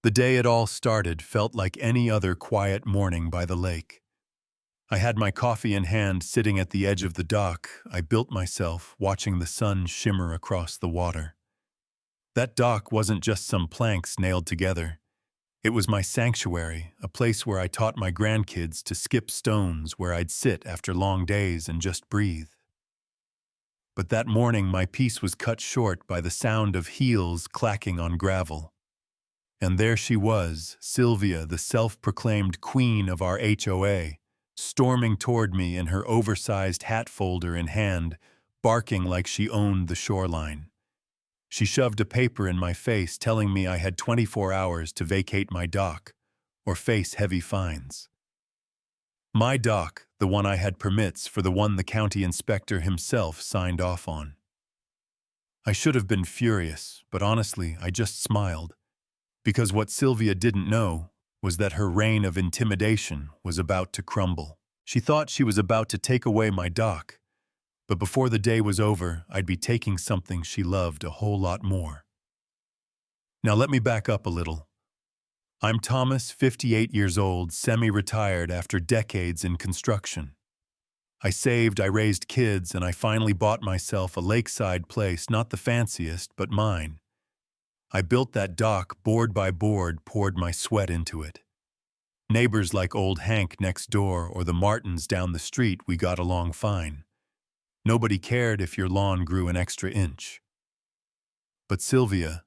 The day it all started felt like any other quiet morning by the lake. I had my coffee in hand sitting at the edge of the dock I built myself, watching the sun shimmer across the water. That dock wasn't just some planks nailed together. It was my sanctuary, a place where I taught my grandkids to skip stones, where I'd sit after long days and just breathe. But that morning my peace was cut short by the sound of heels clacking on gravel. And there she was, Sylvia, the self-proclaimed queen of our HOA, storming toward me in her oversized hat folder in hand, barking like she owned the shoreline. She shoved a paper in my face telling me I had 24 hours to vacate my dock or face heavy fines. My dock, the one I had permits for, the one the county inspector himself signed off on. I should have been furious, but honestly, I just smiled. Because what Sylvia didn't know was that her reign of intimidation was about to crumble. She thought she was about to take away my dock, but before the day was over, I'd be taking something she loved a whole lot more. Now let me back up a little. I'm Thomas, 58 years old, semi-retired after decades in construction. I saved, I raised kids, and I finally bought myself a lakeside place, not the fanciest, but mine. I built that dock board by board, poured my sweat into it. Neighbors like old Hank next door or the Martins down the street, we got along fine. Nobody cared if your lawn grew an extra inch. But Sylvia,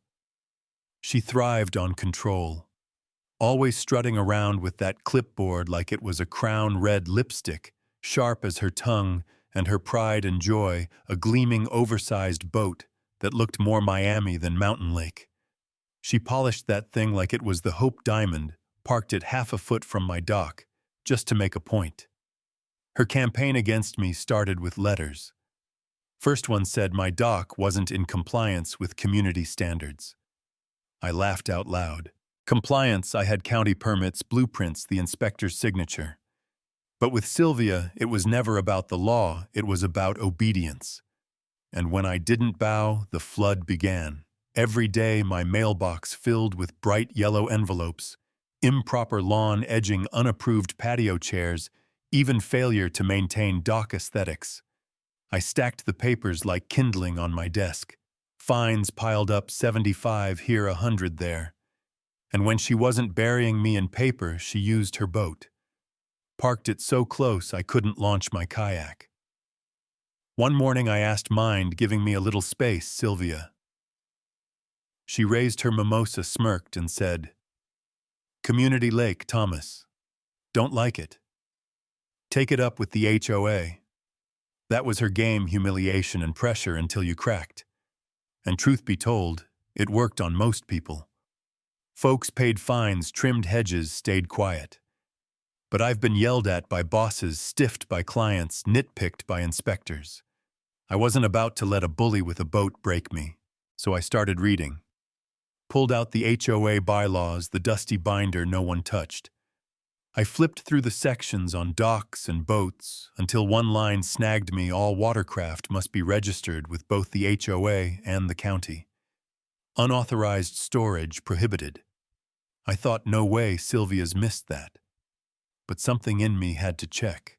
she thrived on control, always strutting around with that clipboard like it was a crown red lipstick, sharp as her tongue, and her pride and joy, a gleaming oversized boat that looked more Miami than Mountain Lake. She polished that thing like it was the Hope Diamond, parked it half a foot from my dock, just to make a point. Her campaign against me started with letters. First one said my dock wasn't in compliance with community standards. I laughed out loud. Compliance, I had county permits, blueprints, the inspector's signature. But with Sylvia, it was never about the law, it was about obedience. And when I didn't bow, the flood began. Every day, my mailbox filled with bright yellow envelopes, improper lawn edging, unapproved patio chairs, even failure to maintain dock aesthetics. I stacked the papers like kindling on my desk. Fines piled up, 75 here, 100 there. And when she wasn't burying me in paper, she used her boat. Parked it so close I couldn't launch my kayak. One morning I asked Mind, giving me a little space, Sylvia. She raised her mimosa, smirked, and said, "Community Lake, Thomas. Don't like it. Take it up with the HOA." That was her game, humiliation and pressure until you cracked. And truth be told, it worked on most people. Folks paid fines, trimmed hedges, stayed quiet. But I've been yelled at by bosses, stiffed by clients, nitpicked by inspectors. I wasn't about to let a bully with a boat break me, so I started reading. Pulled out the HOA bylaws, the dusty binder no one touched. I flipped through the sections on docks and boats until one line snagged me: all watercraft must be registered with both the HOA and the county. Unauthorized storage prohibited. I thought, no way Sylvia's missed that. But something in me had to check.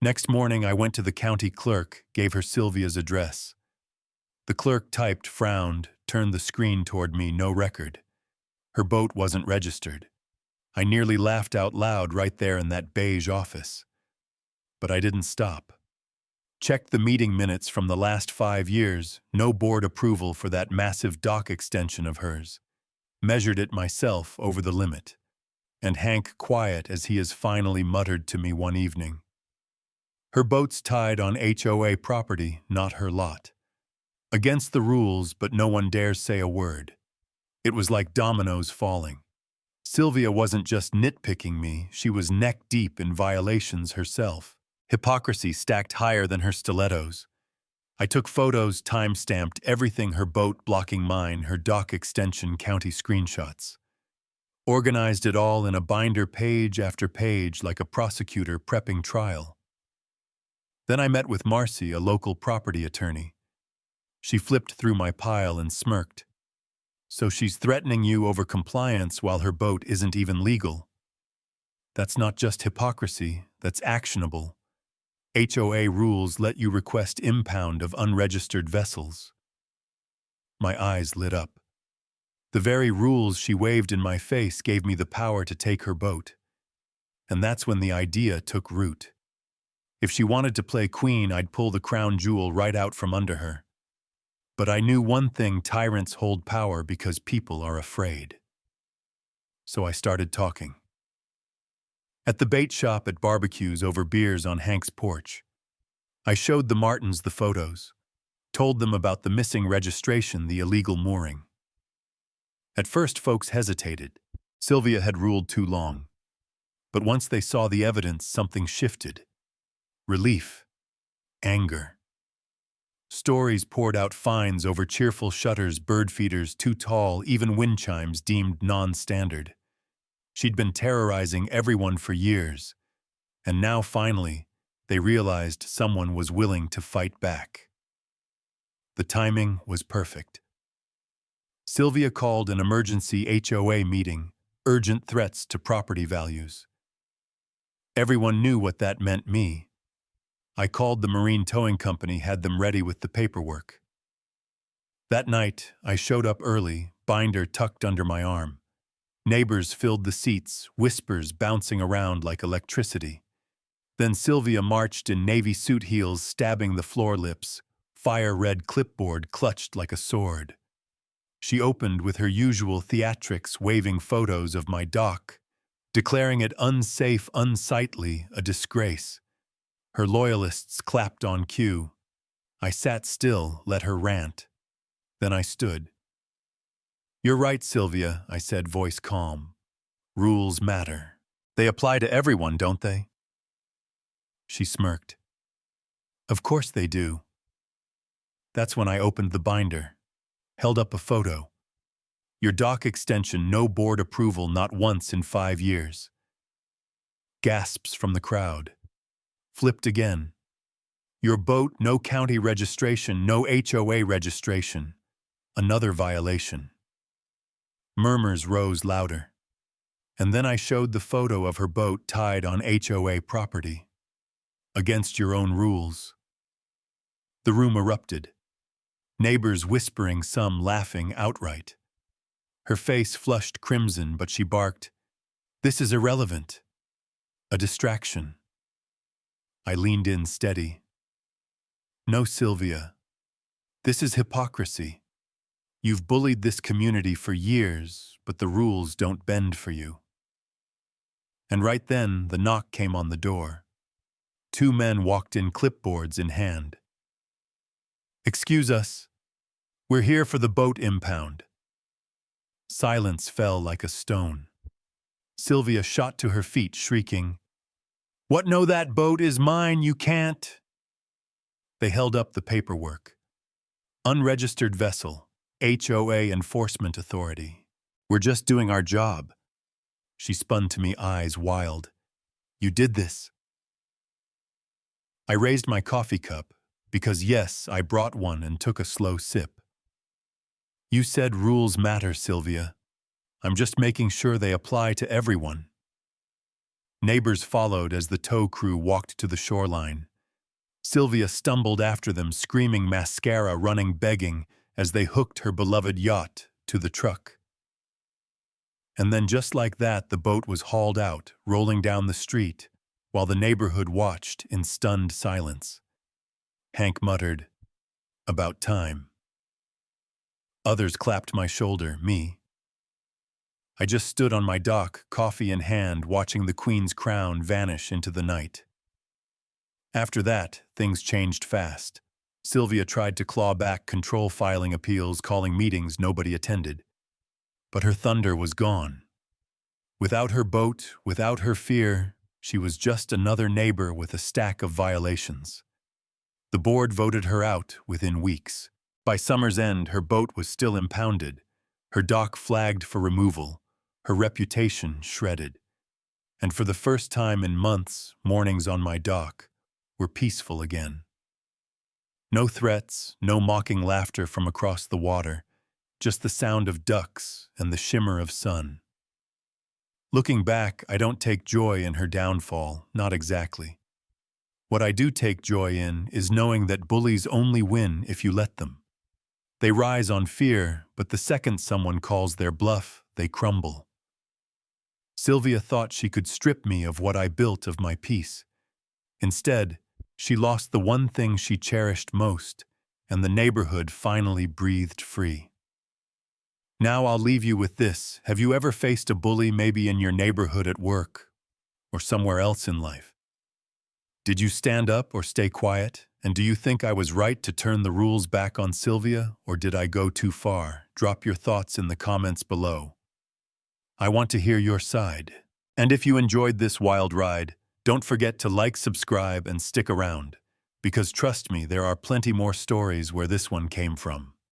Next morning I went to the county clerk, gave her Sylvia's address. The clerk typed, frowned, turned the screen toward me, no record. Her boat wasn't registered. I nearly laughed out loud right there in that beige office. But I didn't stop. Checked the meeting minutes from the last 5 years, no board approval for that massive dock extension of hers. Measured it myself over the limit. And Hank quiet as he has finally muttered to me one evening. Her boat's tied on HOA property, not her lot. Against the rules, but no one dares say a word. It was like dominoes falling. Sylvia wasn't just nitpicking me, she was neck-deep in violations herself. Hypocrisy stacked higher than her stilettos. I took photos, time-stamped everything: her boat blocking mine, her dock extension, county screenshots. Organized it all in a binder, page after page, like a prosecutor prepping trial. Then I met with Marcy, a local property attorney. She flipped through my pile and smirked. So she's threatening you over compliance while her boat isn't even legal. That's not just hypocrisy, that's actionable. HOA rules let you request impound of unregistered vessels. My eyes lit up. The very rules she waved in my face gave me the power to take her boat. And that's when the idea took root. If she wanted to play queen, I'd pull the crown jewel right out from under her. But I knew one thing: tyrants hold power because people are afraid. So I started talking. At the bait shop, at barbecues over beers on Hank's porch. I showed the Martins the photos, told them about the missing registration, the illegal mooring. At first, folks hesitated. Sylvia had ruled too long. But once they saw the evidence, something shifted. Relief. Anger. Stories poured out: fines over cheerful shutters, bird feeders too tall, even wind chimes deemed non-standard. She'd been terrorizing everyone for years, and now finally, they realized someone was willing to fight back. The timing was perfect. Sylvia called an emergency HOA meeting, urgent threats to property values. Everyone knew what that meant me. I called the marine towing company, had them ready with the paperwork. That night, I showed up early, binder tucked under my arm. Neighbors filled the seats, whispers bouncing around like electricity. Then Sylvia marched in navy suit heels, stabbing the floor lips, fire-red clipboard clutched like a sword. She opened with her usual theatrics, waving photos of my dock, declaring it unsafe, unsightly, a disgrace. Her loyalists clapped on cue. I sat still, let her rant. Then I stood. "You're right, Sylvia," I said, voice calm. "Rules matter. They apply to everyone, don't they?" She smirked. "Of course they do." That's when I opened the binder, held up a photo. "Your dock extension, no board approval, not once in 5 years. Gasps from the crowd. Flipped again. "Your boat, no county registration, no HOA registration. Another violation." Murmurs rose louder. And then I showed the photo of her boat tied on HOA property. "Against your own rules." The room erupted. Neighbors whispering, some laughing outright. Her face flushed crimson, but she barked, "This is irrelevant. A distraction." I leaned in steady. "No, Sylvia. This is hypocrisy. You've bullied this community for years, but the rules don't bend for you." And right then, the knock came on the door. 2 men walked in, clipboards in hand. "Excuse us. We're here for the boat impound." Silence fell like a stone. Sylvia shot to her feet, shrieking, "What? No, that boat is mine, you can't." They held up the paperwork. "Unregistered vessel, HOA Enforcement Authority. We're just doing our job." She spun to me, eyes wild. "You did this." I raised my coffee cup, because yes, I brought one, and took a slow sip. "You said rules matter, Sylvia. I'm just making sure they apply to everyone." Neighbors followed as the tow crew walked to the shoreline. Sylvia stumbled after them, screaming, mascara running, begging, as they hooked her beloved yacht to the truck. And then just like that, the boat was hauled out, rolling down the street, while the neighborhood watched in stunned silence. Hank muttered, "About time." Others clapped my shoulder, me. I just stood on my dock, coffee in hand, watching the Queen's crown vanish into the night. After that, things changed fast. Sylvia tried to claw back, control filing appeals, calling meetings nobody attended. But her thunder was gone. Without her boat, without her fear, she was just another neighbor with a stack of violations. The board voted her out within weeks. By summer's end, her boat was still impounded, her dock flagged for removal, her reputation shredded. And for the first time in months, mornings on my dock were peaceful again. No threats, no mocking laughter from across the water, just the sound of ducks and the shimmer of sun. Looking back, I don't take joy in her downfall, not exactly. What I do take joy in is knowing that bullies only win if you let them. They rise on fear, but the second someone calls their bluff, they crumble. Sylvia thought she could strip me of what I built of my peace. Instead, she lost the one thing she cherished most, and the neighborhood finally breathed free. Now I'll leave you with this. Have you ever faced a bully, maybe in your neighborhood at work or somewhere else in life? Did you stand up or stay quiet? And do you think I was right to turn the rules back on Sylvia, or did I go too far? Drop your thoughts in the comments below. I want to hear your side. And if you enjoyed this wild ride, don't forget to like, subscribe, and stick around. Because trust me, there are plenty more stories where this one came from.